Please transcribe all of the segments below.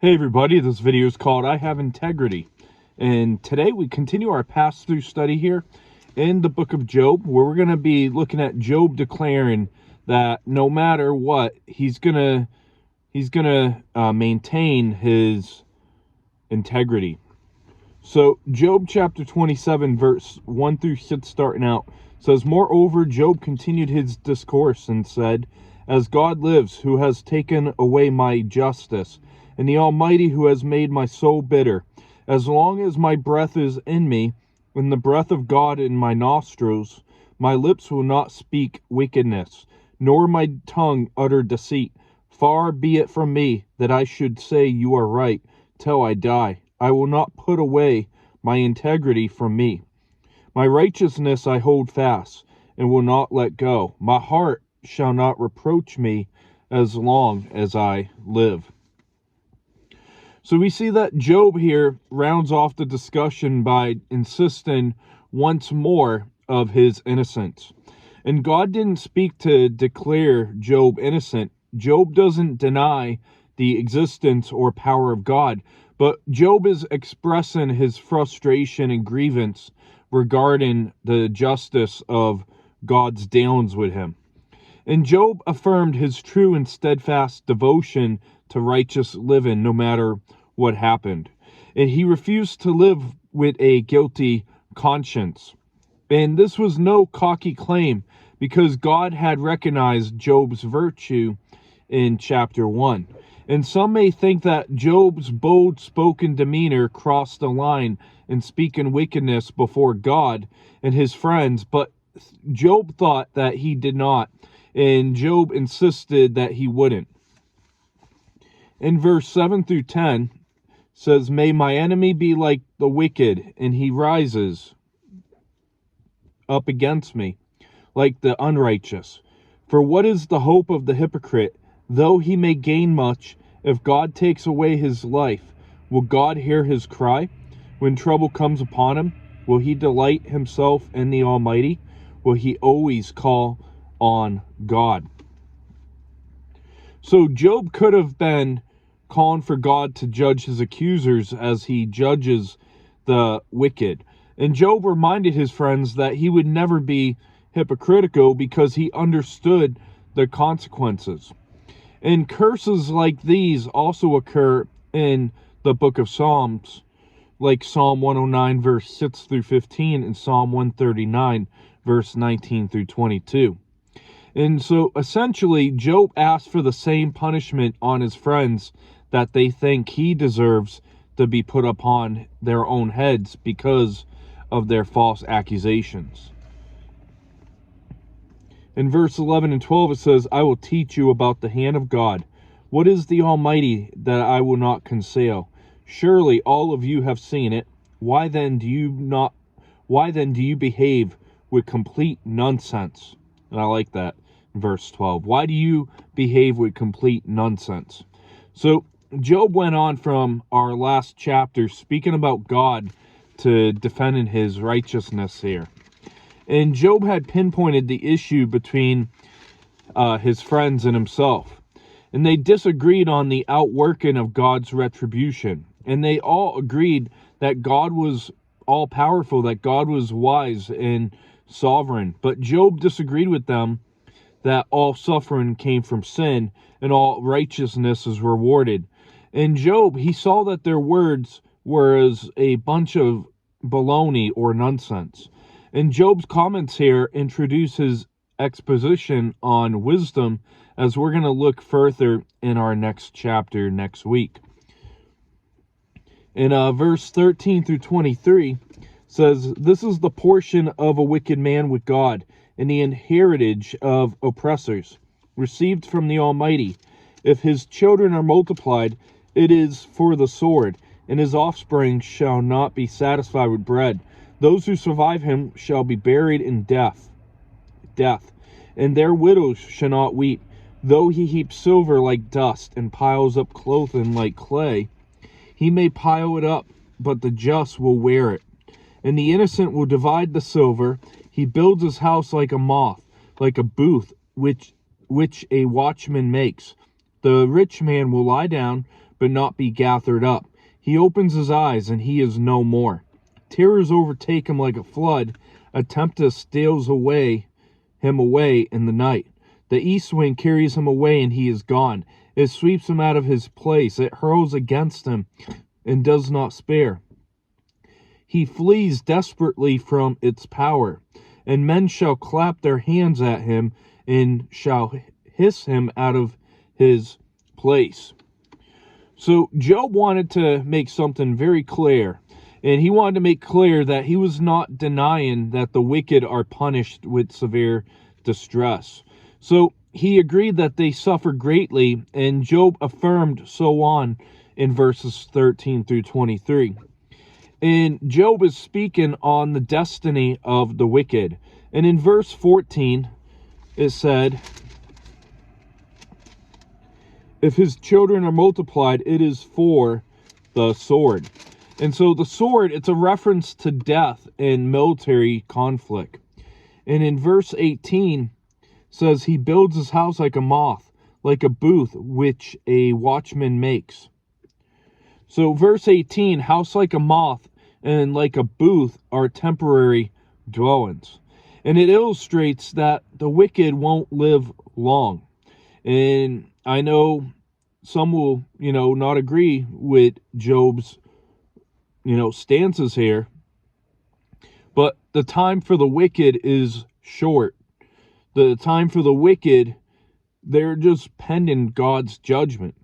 Hey everybody, this video is called I Have Integrity, and today we continue our pass-through study here in the book of Job, where we're going to be looking at Job declaring that no matter what, he's gonna maintain his integrity. So Job chapter 27 verse 1 through 6 starting out says, "Moreover, Job continued his discourse and said, As God lives, who has taken away my justice, and the Almighty who has made my soul bitter, as long as my breath is in me, and the breath of God in my nostrils, my lips will not speak wickedness, nor my tongue utter deceit. Far be it from me that I should say you are right till I die. I will not put away my integrity from me. My righteousness I hold fast, and will not let go. My heart shall not reproach me as long as I live." So we see that Job here rounds off the discussion by insisting once more of his innocence. And God didn't speak to declare Job innocent. Job doesn't deny the existence or power of God, but Job is expressing his frustration and grievance regarding the justice of God's dealings with him. And Job affirmed his true and steadfast devotion to righteous living no matter what happened. And he refused to live with a guilty conscience. And this was no cocky claim, because God had recognized Job's virtue in chapter 1. And some may think that Job's bold spoken demeanor crossed the line in speaking wickedness before God and his friends, but Job thought that he did not, and Job insisted that he wouldn't. In verse 7 through 10 says, "May my enemy be like the wicked, and he rises up against me like the unrighteous. For what is the hope of the hypocrite? Though he may gain much, if God takes away his life, will God hear his cry? When trouble comes upon him, will he delight himself in the Almighty? Will he always call on God?" So Job could have been calling for God to judge his accusers as he judges the wicked. And Job reminded his friends that he would never be hypocritical because he understood the consequences. And curses like these also occur in the book of Psalms, like Psalm 109 verse 6 through 15 and Psalm 139 verse 19 through 22. And so essentially Job asked for the same punishment on his friends that they think he deserves to be put upon their own heads because of their false accusations. In verse 11 and 12 it says, "I will teach you about the hand of God. What is the Almighty that I will not conceal? Surely all of you have seen it. Why then do you behave with complete nonsense?" And I like that. Verse 12. Why do you behave with complete nonsense? So Job went on from our last chapter speaking about God to defending his righteousness here. And Job had pinpointed the issue between his friends and himself. And they disagreed on the outworking of God's retribution. And they all agreed that God was all-powerful, that God was wise and sovereign. But Job disagreed with them that all suffering came from sin and all righteousness is rewarded. And Job, he saw that their words were as a bunch of baloney or nonsense. And Job's comments here introduce his exposition on wisdom, as we're going to look further in our next chapter next week. In verse 13 through 23 says, "This is the portion of a wicked man with God, and the inheritance of oppressors, received from the Almighty. If his children are multiplied, it is for the sword, and his offspring shall not be satisfied with bread. Those who survive him shall be buried in death, and their widows shall not weep. Though he heaps silver like dust, and piles up clothing like clay, he may pile it up, but the just will wear it. And the innocent will divide the silver. He builds his house like a moth, like a booth which a watchman makes. The rich man will lie down, but not be gathered up. He opens his eyes, and he is no more. Terrors overtake him like a flood. A tempest steals him away in the night. The east wind carries him away, and he is gone. It sweeps him out of his place. It hurls against him and does not spare. He flees desperately from its power, and men shall clap their hands at him and shall hiss him out of his place. So Job wanted to make something very clear, and he wanted to make clear that he was not denying that the wicked are punished with severe distress. So he agreed that they suffer greatly, and Job affirmed so on in verses 13 through 23. And Job is speaking on the destiny of the wicked. And in verse 14, it said, if his children are multiplied, it is for the sword. And so the sword, it's a reference to death in military conflict. And in verse 18, says, he builds his house like a moth, like a booth which a watchman makes. So verse 18, house like a moth and like a booth are temporary dwellings. And it illustrates that the wicked won't live long. And I know some will, not agree with Job's, stances here. But the time for the wicked is short. The time for the wicked, they're just pending God's judgment.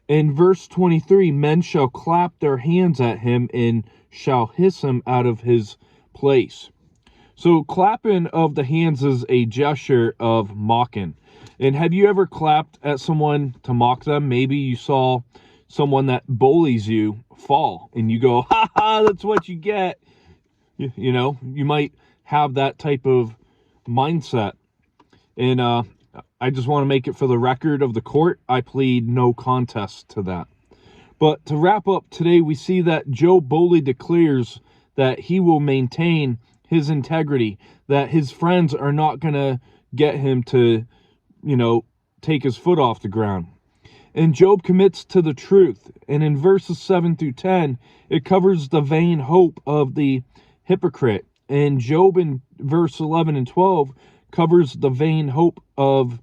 In verse 23, men shall clap their hands at him and shall hiss him out of his place. So clapping of the hands is a gesture of mocking. And have you ever clapped at someone to mock them? Maybe you saw someone that bullies you fall and you go, ha ha, that's what you get. You might have that type of mindset. And I just want to make it for the record of the court, I plead no contest to that. But to wrap up today, we see that Job boldly declares that he will maintain his integrity, that his friends are not going to get him to, take his foot off the ground. And Job commits to the truth. And in verses 7 through 10, it covers the vain hope of the hypocrite. And Job in verse 11 and 12 covers the vain hope of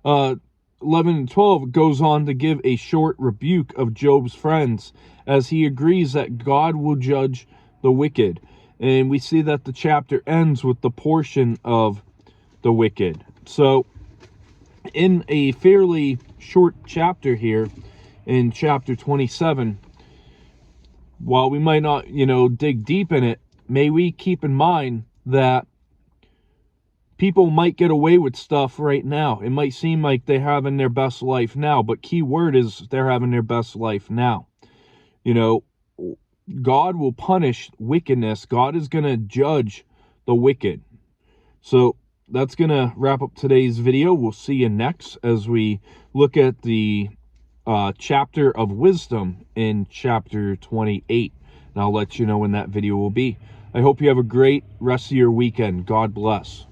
11 and 12 goes on to give a short rebuke of Job's friends as he agrees that God will judge the wicked. And we see that the chapter ends with the portion of the wicked. So in a fairly short chapter here, in chapter 27, while we might not, dig deep in it, may we keep in mind that people might get away with stuff right now. It might seem like they're having their best life now, but key word is they're having their best life now. God will punish wickedness. God is going to judge the wicked. So that's going to wrap up today's video. We'll see you next as we look at the chapter of wisdom in chapter 28. And I'll let you know when that video will be. I hope you have a great rest of your weekend. God bless.